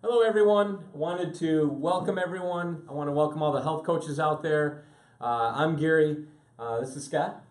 Hello everyone. I wanted to welcome everyone. I want to welcome all the health coaches out there. I'm Gary. This is Scott.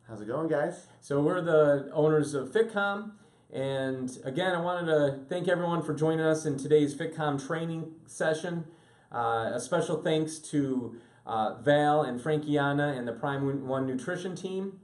How's it going, guys? So we're the owners of Fitcom. And again, I wanted to thank everyone for joining us in today's Fitcom training session. A special thanks to Val and Frankiana and the Prime One Nutrition team.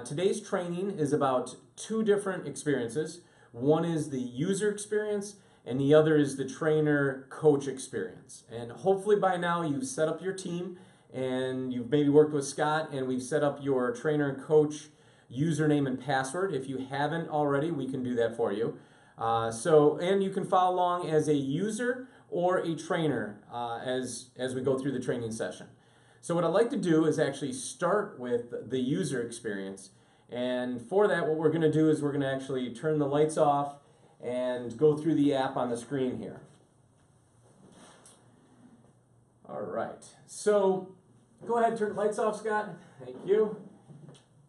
Today's training is about two different experiences. One is the user experience, and the other is the trainer-coach experience. And hopefully by now you've set up your team, and you've maybe worked with Scott, and we've set up your trainer and coach username and password. If you haven't already, we can do that for you. And you can follow along as a user or a trainer as we go through the training session. So what I'd like to do is actually start with the user experience. And for that, what we're going to do is we're going to actually turn the lights off and go through the app on the screen here. All right, so go ahead and turn the lights off, Scott. Thank you.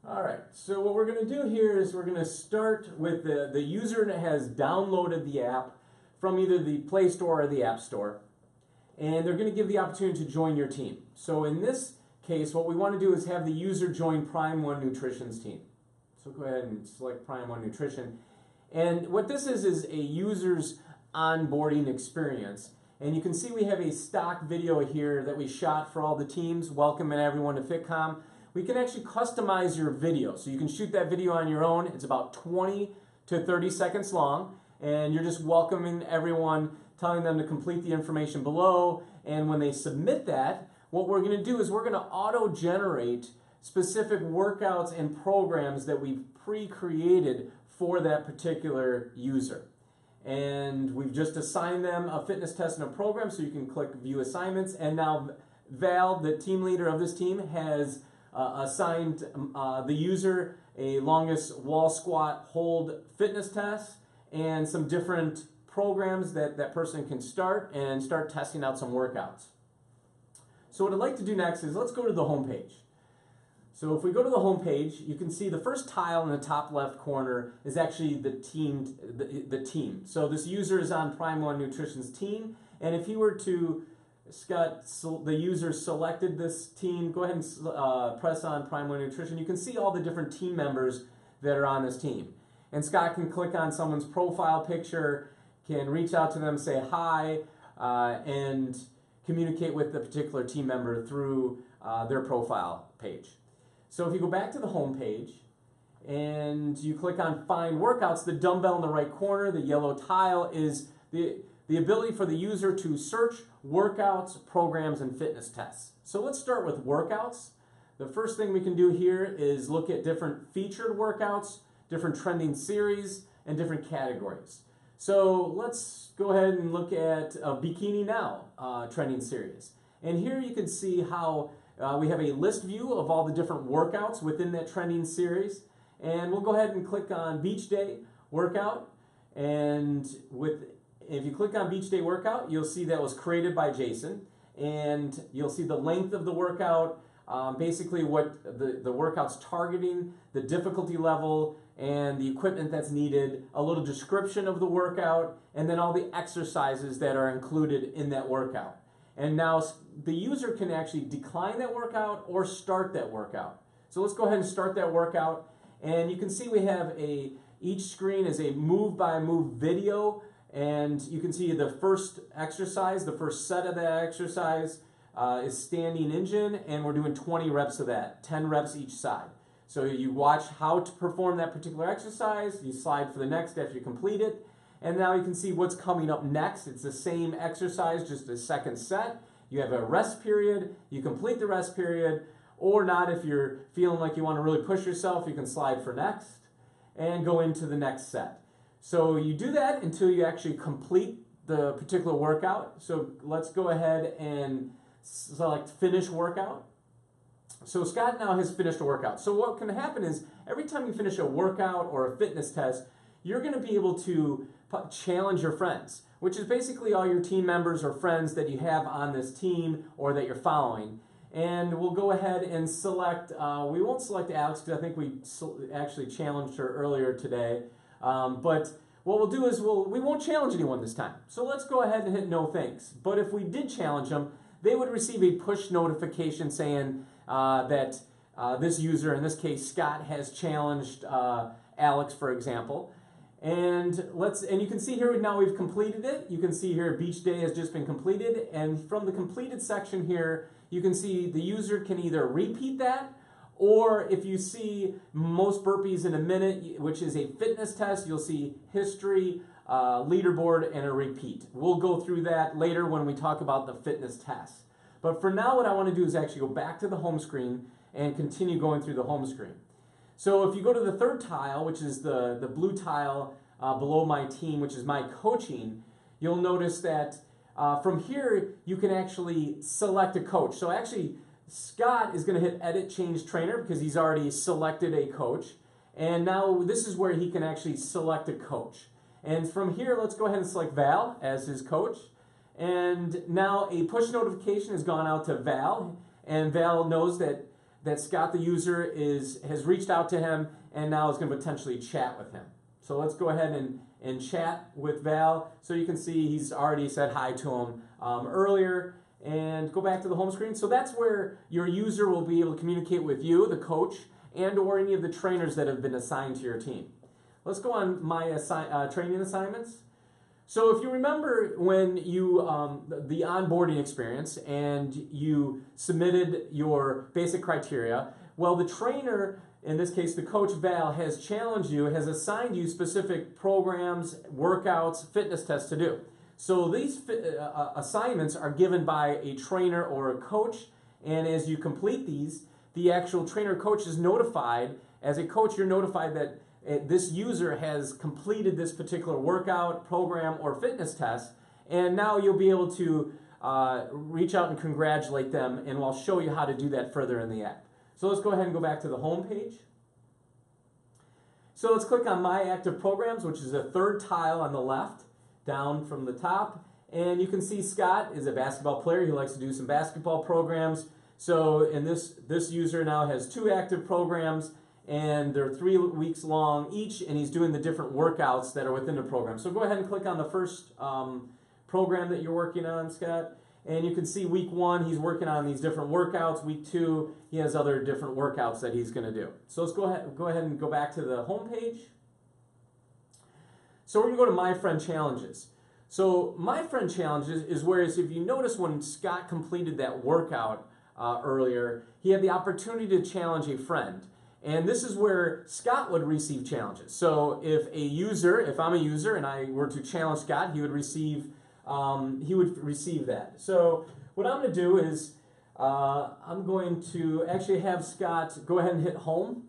All right, so what we're going to do here is we're going to start with the user that has downloaded the app from either the Play Store or the App Store. And they're going to give the opportunity to join your team. So in this case, what we want to do is have the user join Prime One Nutrition's team. So go ahead and select Prime One Nutrition. And what this is a user's onboarding experience. And you can see we have a stock video here that we shot for all the teams, welcoming everyone to Fitcom. We can actually customize your video. So you can shoot that video on your own. It's about 20 to 30 seconds long. And you're just welcoming everyone, telling them to complete the information below. And when they submit that, what we're going to do is we're going to auto-generate specific workouts and programs that we've pre-created for that particular user. And we've just assigned them a fitness test and a program, so you can click View Assignments. And now Val, the team leader of this team, has assigned the user a longest wall squat hold fitness test and some different programs that that person can start testing out some workouts. So what I'd like to do next is let's go to the home page. So if we go to the home page, you can see the first tile in the top left corner is actually the team. So this user is on Prime One Nutrition's team, and if he were to, Scott, the user selected this team, go ahead and press on Prime One Nutrition. You can see all the different team members that are on this team. And Scott can click on someone's profile picture, can reach out to them, say hi, and communicate with the particular team member through their profile page. So if you go back to the home page and you click on Find Workouts, the dumbbell in the right corner, the yellow tile, is the ability for the user to search workouts, programs, and fitness tests. So let's start with workouts. The first thing we can do here is look at different featured workouts, different trending series, and different categories. So let's go ahead and look at a Bikini Now trending series. And here you can see how we have a list view of all the different workouts within that trending series. And we'll go ahead and click on Beach Day Workout. And if you click on Beach Day Workout, you'll see that was created by Jason. And you'll see the length of the workout, basically what the workout's targeting, the difficulty level, and the equipment that's needed, a little description of the workout, and then all the exercises that are included in that workout. And now the user can actually decline that workout or start that workout. So let's go ahead and start that workout. And you can see we have each screen is a move-by-move video. And you can see the first exercise, the first set of that exercise is standing engine. And we're doing 20 reps of that, 10 reps each side. So you watch how to perform that particular exercise. You slide for the next after you complete it. And now you can see what's coming up next. It's the same exercise, just a second set. You have a rest period. You complete the rest period. Or not, if you're feeling like you want to really push yourself, you can slide for next and go into the next set. So you do that until you actually complete the particular workout. So let's go ahead and select Finish Workout. So Scott now has finished a workout. So what can happen is every time you finish a workout or a fitness test, you're going to be able to challenge your friends, which is basically all your team members or friends that you have on this team or that you're following. And we'll go ahead and select, we won't select Alex because I think we actually challenged her earlier today. But what we'll do is we won't challenge anyone this time. So let's go ahead and hit no thanks. But if we did challenge them, they would receive a push notification saying that this user, in this case Scott, has challenged Alex, for example. And you can see here now we've completed it. You can see here beach day has just been completed, and from the completed section here, you can see the user can either repeat that, or if you see most burpees in a minute, which is a fitness test, you'll see history, leaderboard, and a repeat. We'll go through that later when we talk about the fitness test. But for now, what I want to do is actually go back to the home screen and continue going through the home screen. So if you go to the third tile, which is the blue tile below my team, which is my coaching, you'll notice that from here, you can actually select a coach. So actually, Scott is going to hit Edit Change Trainer because he's already selected a coach. And now this is where he can actually select a coach. And from here, let's go ahead and select Val as his coach. And now a push notification has gone out to Val. And Val knows that Scott, the user, has reached out to him and now is going to potentially chat with him. So let's go ahead and chat with Val. So you can see he's already said hi to him earlier. And go back to the home screen. So that's where your user will be able to communicate with you, the coach, and or any of the trainers that have been assigned to your team. Let's go on my training assignments. So if you remember when you, the onboarding experience, and you submitted your basic criteria, well, the trainer, in this case the coach Val, has challenged you, has assigned you specific programs, workouts, fitness tests to do. So these assignments are given by a trainer or a coach, and as you complete these, the actual trainer coach is notified. As a coach, you're notified that this user has completed this particular workout, program, or fitness test, and now you'll be able to reach out and congratulate them, and I'll show you how to do that further in the app. So let's go ahead and go back to the home page. So let's click on My Active Programs, which is the third tile on the left, down from the top, and you can see Scott is a basketball player. He likes to do some basketball programs. So in this user now has 2 active programs, and they're 3 weeks long each, and he's doing the different workouts that are within the program. So go ahead and click on the first program that you're working on, Scott, and you can see week 1 he's working on these different workouts. Week 2 he has other different workouts that he's going to do. So let's go ahead and go back to the home page. So we're going to go to My Friend Challenges. So My Friend Challenges is where, if you notice when Scott completed that workout earlier, he had the opportunity to challenge a friend. And this is where Scott would receive challenges. So if I'm a user and I were to challenge Scott, he would receive that. So what I'm going to do is I'm going to actually have Scott go ahead and hit home.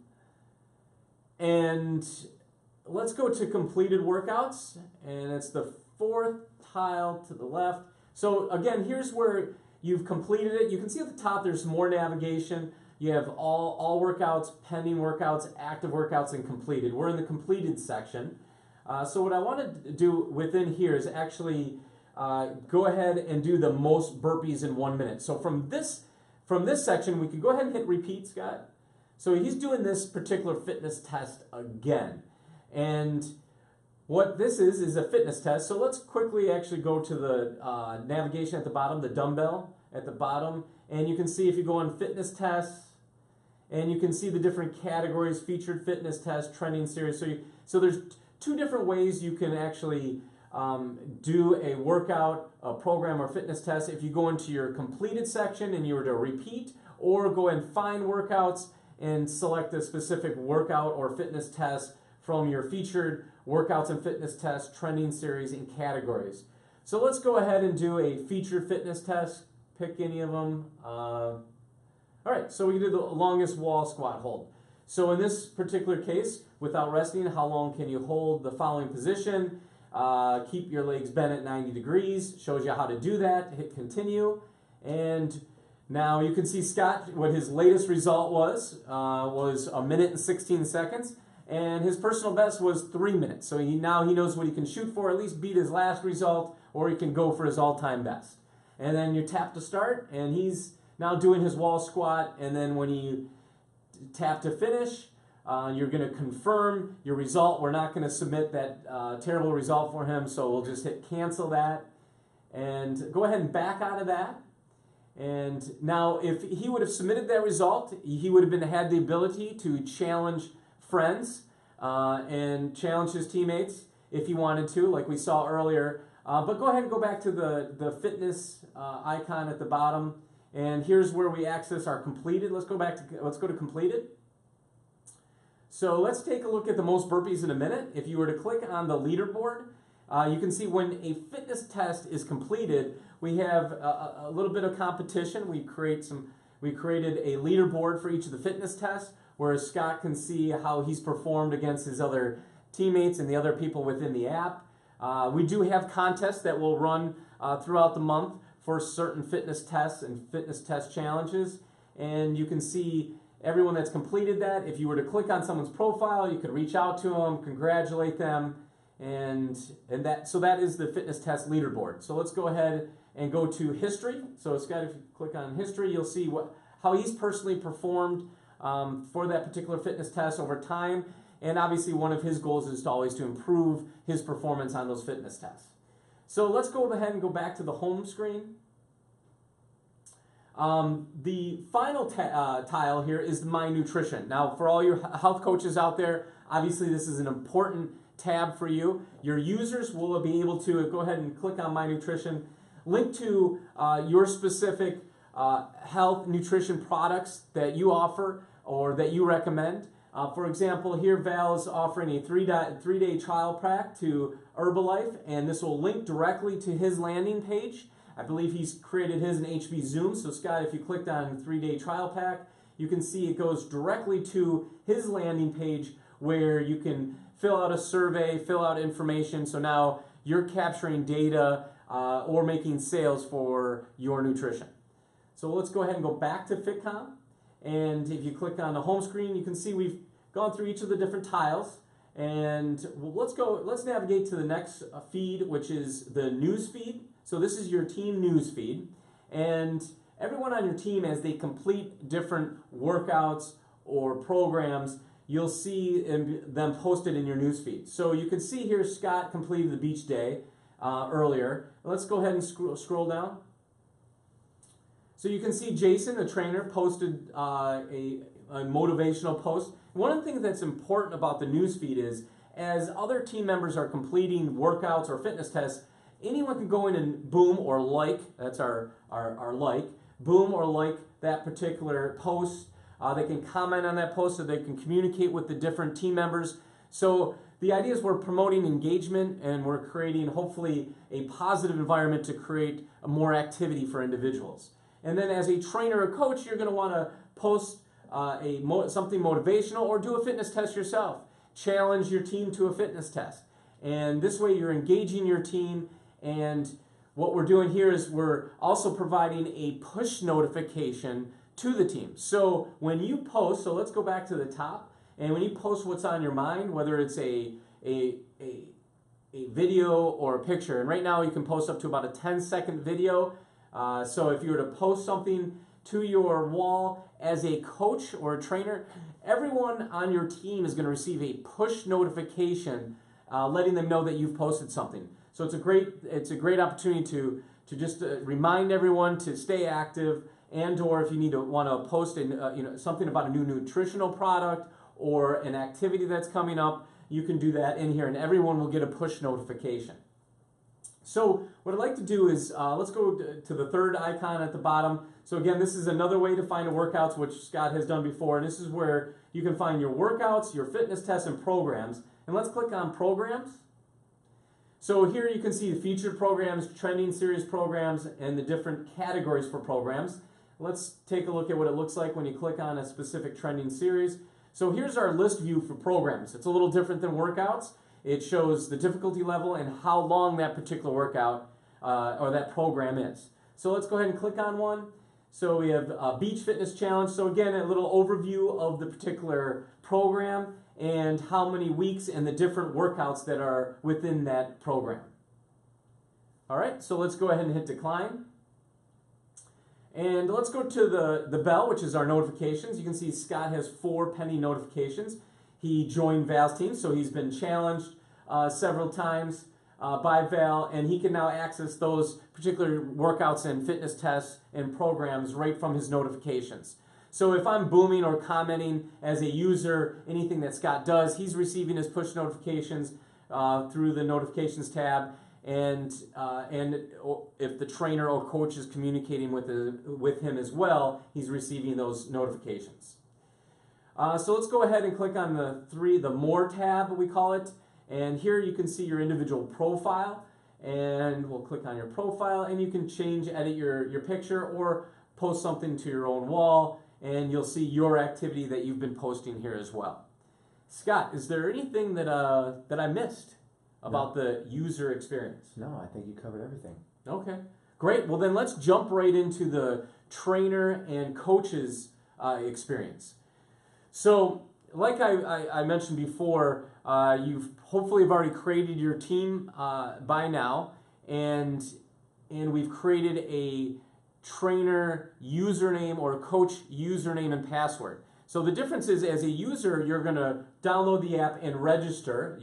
And let's go to completed workouts, and it's the 4th tile to the left. So again, here's where you've completed it. You can see at the top there's more navigation. You have all workouts, pending workouts, active workouts, and completed. We're in the completed section. So what I want to do within here is actually go ahead and do the most burpees in 1 minute. So from this section, we can go ahead and hit repeat, Scott. So he's doing this particular fitness test again. And what this is a fitness test. So let's quickly actually go to the navigation at the bottom, the dumbbell at the bottom. And you can see if you go on fitness tests, and you can see the different categories, featured fitness test, trending series. So there's 2 different ways you can actually do a workout, a program, or fitness test. If you go into your completed section and you were to repeat, or go and find workouts and select a specific workout or fitness test from your featured workouts and fitness test, trending series, and categories. So let's go ahead and do a featured fitness test. Pick any of them. All right, so we did the longest wall squat hold. So in this particular case, without resting, how long can you hold the following position? Keep your legs bent at 90 degrees. Shows you how to do that. Hit continue. And now you can see Scott, what his latest result was 1 minute and 16 seconds. And his personal best was 3 minutes. So now he knows what he can shoot for, at least beat his last result, or he can go for his all-time best. And then you tap to start, and he's now doing his wall squat. And then when you tap to finish, You're going to confirm your result. We're not going to submit that terrible result for him, so we'll just hit cancel that. And go ahead and back out of that. And now if he would have submitted that result, he would have had the ability to challenge friends and challenge his teammates if he wanted to, like we saw earlier. But go ahead and go back to the fitness icon at the bottom. And here's where we access our completed. Let's go to completed. So let's take a look at the most burpees in a minute. If you were to click on the leaderboard, you can see when a fitness test is completed, we have a little bit of competition. We created a leaderboard for each of the fitness tests, where Scott can see how he's performed against his other teammates and the other people within the app. We do have contests that will run throughout the month for certain fitness tests and fitness test challenges. And you can see everyone that's completed that. If you were to click on someone's profile, you could reach out to them, congratulate them, and that is the fitness test leaderboard. So let's go ahead and go to history. So Scott, if you click on history, you'll see how he's personally performed for that particular fitness test over time. And obviously one of his goals is always to improve his performance on those fitness tests. So let's go ahead and go back to the home screen. The final tile here is My Nutrition. Now, for all your health coaches out there, obviously this is an important tab for you. Your users will be able to go ahead and click on My Nutrition, link to your specific health nutrition products that you offer or that you recommend. For example, here Val is offering a three-day trial pack to Herbalife, and this will link directly to his landing page. I believe he's created his in HB Zoom. So Scott, if you clicked on 3-day trial pack, you can see it goes directly to his landing page where you can fill out a survey, fill out information. So now you're capturing data or making sales for your nutrition. So let's go ahead and go back to Fitcom. And if you click on the home screen, you can see we've gone through each of the different tiles. And let's navigate to the next feed, which is the news feed. So this is your team news feed. And everyone on your team, as they complete different workouts or programs, you'll see them posted in your news feed. So you can see here Scott completed the beach day earlier. Let's go ahead and scroll down. So you can see Jason, the trainer, posted a motivational post. One of the things that's important about the news feed is, as other team members are completing workouts or fitness tests, anyone can go in and boom or like, that's our like, boom or like that particular post. They can comment on that post so they can communicate with the different team members. So the idea is we're promoting engagement and we're creating hopefully a positive environment to create more activity for individuals. And then as a trainer or coach, you're going to want to post something motivational or do a fitness test yourself. Challenge your team to a fitness test. And this way you're engaging your team. And what we're doing here is we're also providing a push notification to the team. So when you post, so let's go back to the top, and when you post what's on your mind, whether it's a video or a picture, and right now you can post up to about a 10-second video. So if you were to post something to your wall as a coach or a trainer, everyone on your team is going to receive a push notification letting them know that you've posted something. So it's a great opportunity to just remind everyone to stay active, and/or if you want to post something about a new nutritional product or an activity that's coming up, you can do that in here, and everyone will get a push notification. So what I'd like to do is let's go to the third icon at the bottom. So again, this is another way to find the workouts, which Scott has done before, and this is where you can find your workouts, your fitness tests, and programs. And let's click on programs. So here you can see the featured programs, trending series programs, and the different categories for programs. Let's take a look at what it looks like when you click on a specific trending series. So here's our list view for programs. It's a little different than workouts. It shows the difficulty level and how long that particular workout or that program is. So let's go ahead and click on one. So we have a Beach Fitness Challenge. So again, a little overview of the particular program and how many weeks and the different workouts that are within that program. All right, so let's go ahead and hit decline. And let's go to the bell, which is our notifications. You can see Scott has 4 pending notifications. he joined Val's team, so he's been challenged several times by Val, and he can now access those particular workouts and fitness tests and programs right from his notifications. So if I'm booming or commenting as a user, anything that Scott does, he's receiving his push notifications through the notifications tab, and if the trainer or coach is communicating with him as well, he's receiving those notifications. So let's go ahead and click on the More tab, we call it, and here you can see your individual profile, and we'll click on your profile, and you can edit your picture or post something to your own wall, and you'll see your activity that you've been posting here as well. Scott, is there anything that I missed about the user experience? No, I think you covered everything. Okay, great. Well, then let's jump right into the trainer and coach's experience. So, like I mentioned before, you've hopefully have already created your team by now, and we've created a trainer username or coach username and password. So the difference is, as a user, you're going to download the app and register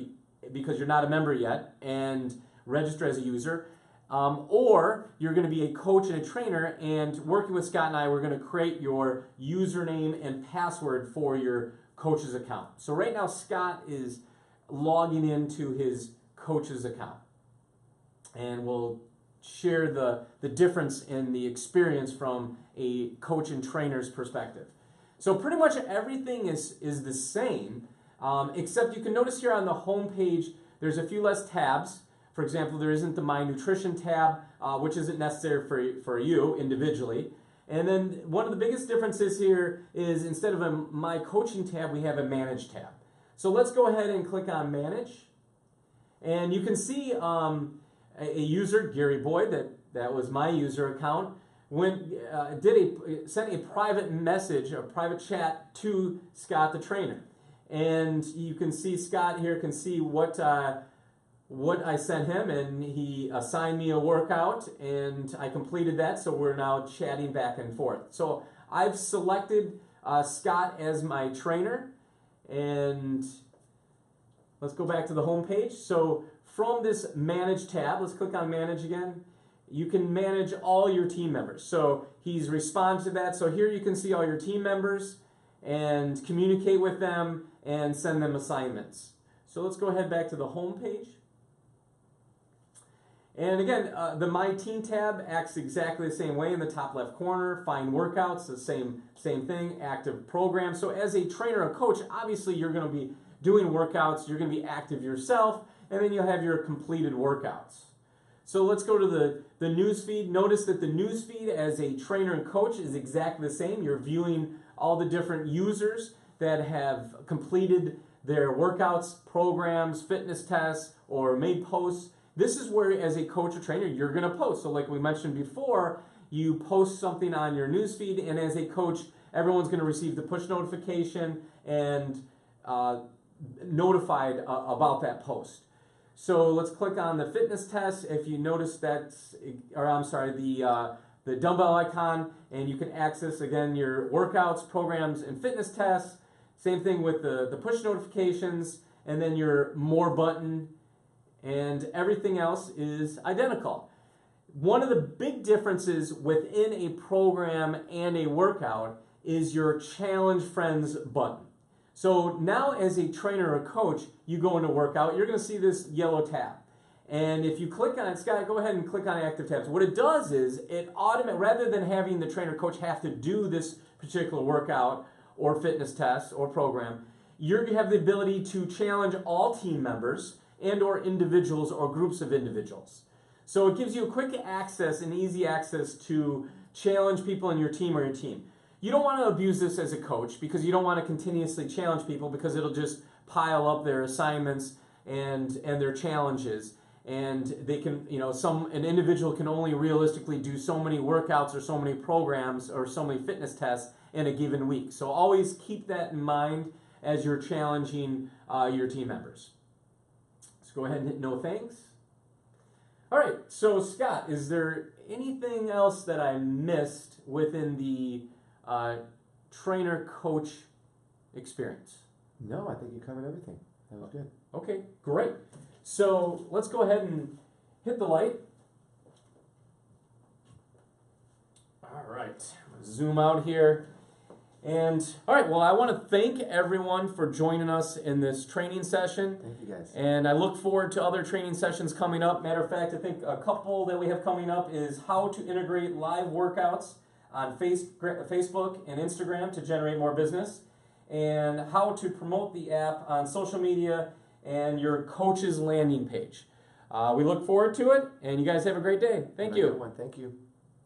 because you're not a member yet, and register as a user. Or you're going to be a coach and a trainer, and working with Scott and I, we're going to create your username and password for your coach's account. So right now, Scott is logging into his coach's account, and we'll share the difference in the experience from a coach and trainer's perspective. So pretty much everything is the same, except you can notice here on the home page, there's a few less tabs. For example, there isn't the My Nutrition tab, which isn't necessary for you individually. And then one of the biggest differences here is, instead of a My Coaching tab, we have a Manage tab. So let's go ahead and click on Manage. And you can see a user, Gary Boyd, that was my user account, sent a private message, a private chat to Scott the trainer. And you can see Scott here can see what I sent him, and he assigned me a workout, and I completed that, so we're now chatting back and forth. So I've selected Scott as my trainer, and let's go back to the home page. So from this Manage tab, let's click on Manage again. You can manage all your team members. So he's responded to that. So here you can see all your team members and communicate with them and send them assignments. So let's go ahead back to the home page. And again, the My Team tab acts exactly the same way in the top left corner. Find workouts, the same thing, active program. So as a trainer or coach, obviously you're going to be doing workouts, you're going to be active yourself, and then you'll have your completed workouts. So let's go to the news feed. Notice that the news feed as a trainer and coach is exactly the same. You're viewing all the different users that have completed their workouts, programs, fitness tests, or made posts. This is where, as a coach or trainer, you're going to post. So like we mentioned before, you post something on your newsfeed, and as a coach, everyone's going to receive the push notification and notified about that post. So let's click on the fitness test. If you notice the dumbbell icon, and you can access, again, your workouts, programs, and fitness tests. Same thing with the push notifications, and then your More button, and everything else is identical. One of the big differences within a program and a workout is your Challenge Friends button. So now, as a trainer or coach, you go into workout, you're going to see this yellow tab. And if you click on it, Scott, go ahead and click on active tabs. What it does is, rather than having the trainer or coach have to do this particular workout or fitness test or program, you have the ability to challenge all team members and or individuals or groups of individuals. So it gives you a quick access and easy access to challenge people in your team or your team. You don't want to abuse this as a coach, because you don't want to continuously challenge people, because it'll just pile up their assignments and their challenges. And they can, an individual can only realistically do so many workouts or so many programs or so many fitness tests in a given week. So always keep that in mind as you're challenging your team members. Let's go ahead and hit no thanks. All right, so Scott, is there anything else that I missed within the trainer-coach experience? No, I think you covered everything. That was good. Okay, great. So let's go ahead and hit the light. All right, zoom out here. And all right, well, I want to thank everyone for joining us in this training session. Thank you, guys. And I look forward to other training sessions coming up. Matter of fact, I think a couple that we have coming up is how to integrate live workouts on Facebook and Instagram to generate more business, and how to promote the app on social media and your coach's landing page. We look forward to it, and you guys have a great day. Thank you. Thank you.